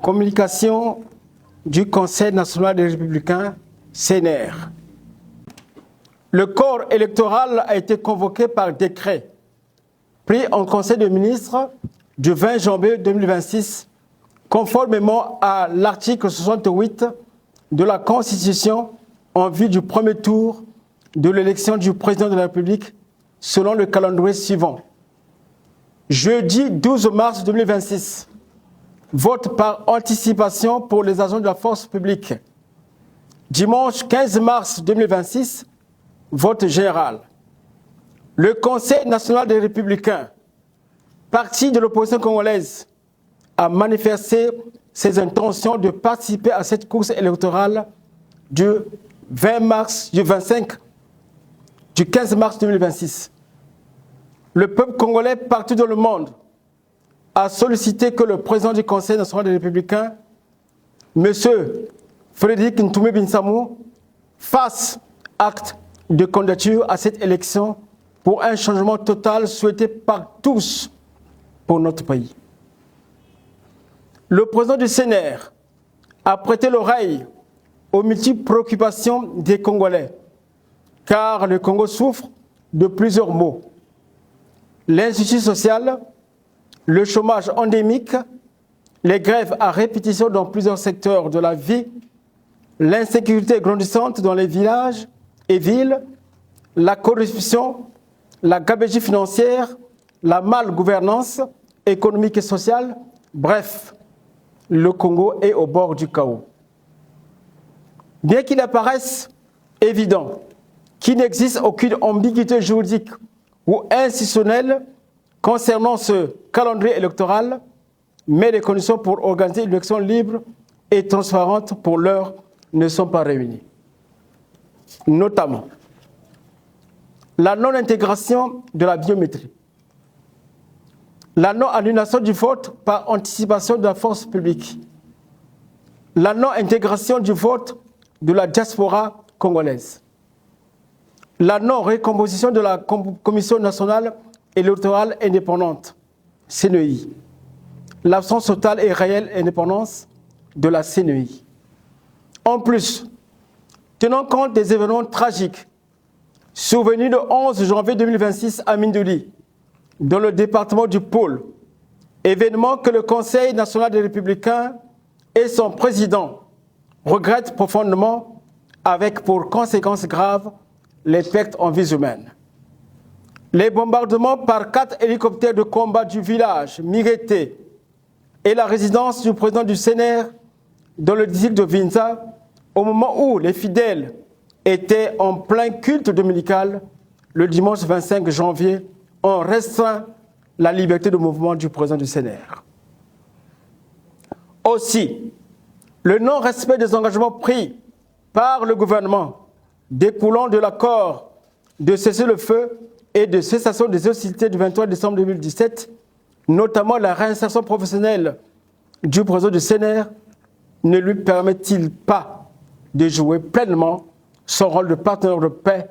Communication du Conseil national des Républicains, CNR. Le corps électoral a été convoqué par décret pris en Conseil des ministres du 20 janvier 2026, conformément à l'article 68 de la Constitution en vue du premier tour de l'élection du président de la République selon le calendrier suivant. Jeudi 12 mars 2026, vote par anticipation pour les agents de la force publique. Dimanche 15 mars 2026, vote général. Le Conseil national des Républicains, parti de l'opposition congolaise, a manifesté ses intentions de participer à cette course électorale du 15 mars 2026. Le peuple congolais partout dans le monde a sollicité que le président du Conseil national des Républicains, M. Frédéric Ntoumé Binsamou, fasse acte de candidature à cette élection pour un changement total souhaité par tous pour notre pays. Le président du CNR a prêté l'oreille aux multiples préoccupations des Congolais, car le Congo souffre de plusieurs maux. L'injustice sociale, le chômage endémique, les grèves à répétition dans plusieurs secteurs de la vie, l'insécurité grandissante dans les villages et villes, la corruption, la gabegie financière, la malgouvernance économique et sociale, bref, le Congo est au bord du chaos. Bien qu'il apparaisse évident qu'il n'existe aucune ambiguïté juridique ou institutionnelle concernant ce calendrier électoral, mais les conditions pour organiser une élection libre et transparente pour l'heure ne sont pas réunies. Notamment, la non-intégration de la biométrie, la non-annulation du vote par anticipation de la force publique, la non-intégration du vote de la diaspora congolaise, la non-récomposition de la Commission nationale électorale indépendante, CNEI, l'absence totale et réelle indépendance de la CNEI. En plus, tenant compte des événements tragiques survenus le 11 janvier 2026 à Mindouli, dans le département du Pôle, événement que le Conseil national des Républicains et son président regrettent profondément, avec pour conséquences graves les pertes en vies humaines. Les bombardements par 4 hélicoptères de combat du village Mireté et la résidence du président du CNR dans le district de Vinza, au moment où les fidèles étaient en plein culte dominical, le dimanche 25 janvier, ont restreint la liberté de mouvement du président du CNR. Aussi, le non-respect des engagements pris par le gouvernement découlant de l'accord de cessez-le-feu et de cessation des hostilités du 23 décembre 2017, notamment la réinsertion professionnelle du président du CNR, ne lui permet-il pas de jouer pleinement son rôle de partenaire de paix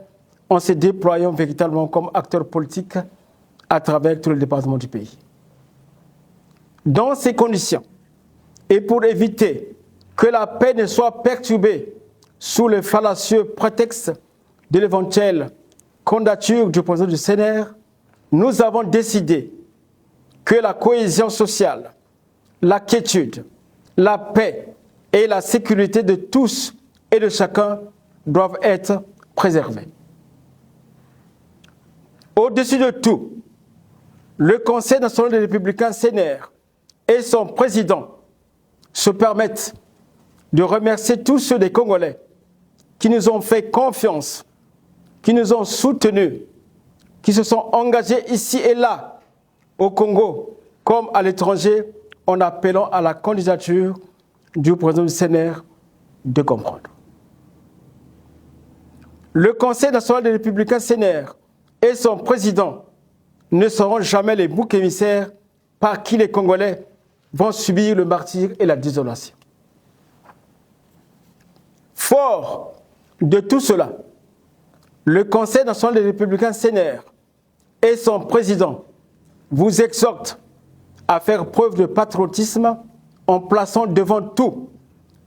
en se déployant véritablement comme acteur politique à travers tous les départements du pays. Dans ces conditions, et pour éviter que la paix ne soit perturbée sous le fallacieux prétexte de l'éventuelle candidature du président du CNR, nous avons décidé que la cohésion sociale, la quiétude, la paix et la sécurité de tous et de chacun doivent être préservées. Au-dessus de tout, le Conseil national des Républicains CNR et son président se permettent de remercier tous ceux des Congolais qui nous ont fait confiance, qui nous ont soutenus, qui se sont engagés ici et là, au Congo, comme à l'étranger, en appelant à la candidature du président du CNR de comprendre. Le Conseil national des Républicains CNR et son président ne seront jamais les boucs émissaires par qui les Congolais vont subir le martyre et la désolation. Fort de tout cela, le Conseil national des Républicains CNR et son président vous exhortent à faire preuve de patriotisme en plaçant devant tout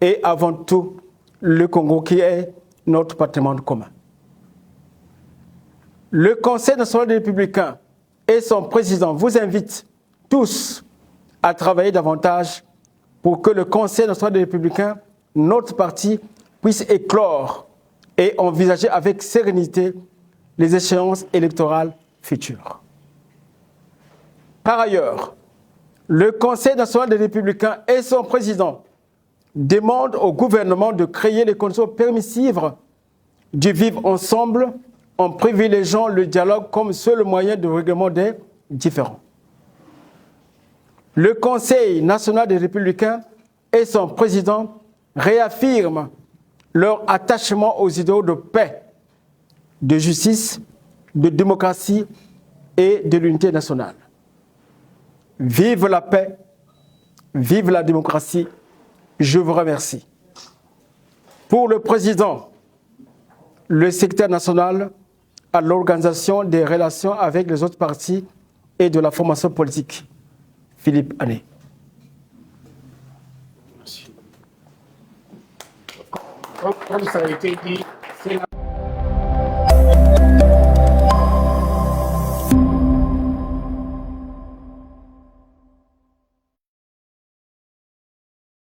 et avant tout le Congo qui est notre patrimoine commun. Le Conseil national des Républicains et son président vous invitent tous à travailler davantage pour que le Conseil national des Républicains, notre parti, puisse éclore et envisager avec sérénité les échéances électorales futures. Par ailleurs, le Conseil national des Républicains et son président demandent au gouvernement de créer les conditions permissives du vivre ensemble en privilégiant le dialogue comme seul moyen de règlement des différends. Le Conseil national des Républicains et son président réaffirment leur attachement aux idéaux de paix, de justice, de démocratie et de l'unité nationale. Vive la paix, vive la démocratie, je vous remercie. Pour le président, le secrétaire national à l'organisation des relations avec les autres partis et de la formation politique, Philippe Ané. Merci. Comme ça a été dit, c'est la...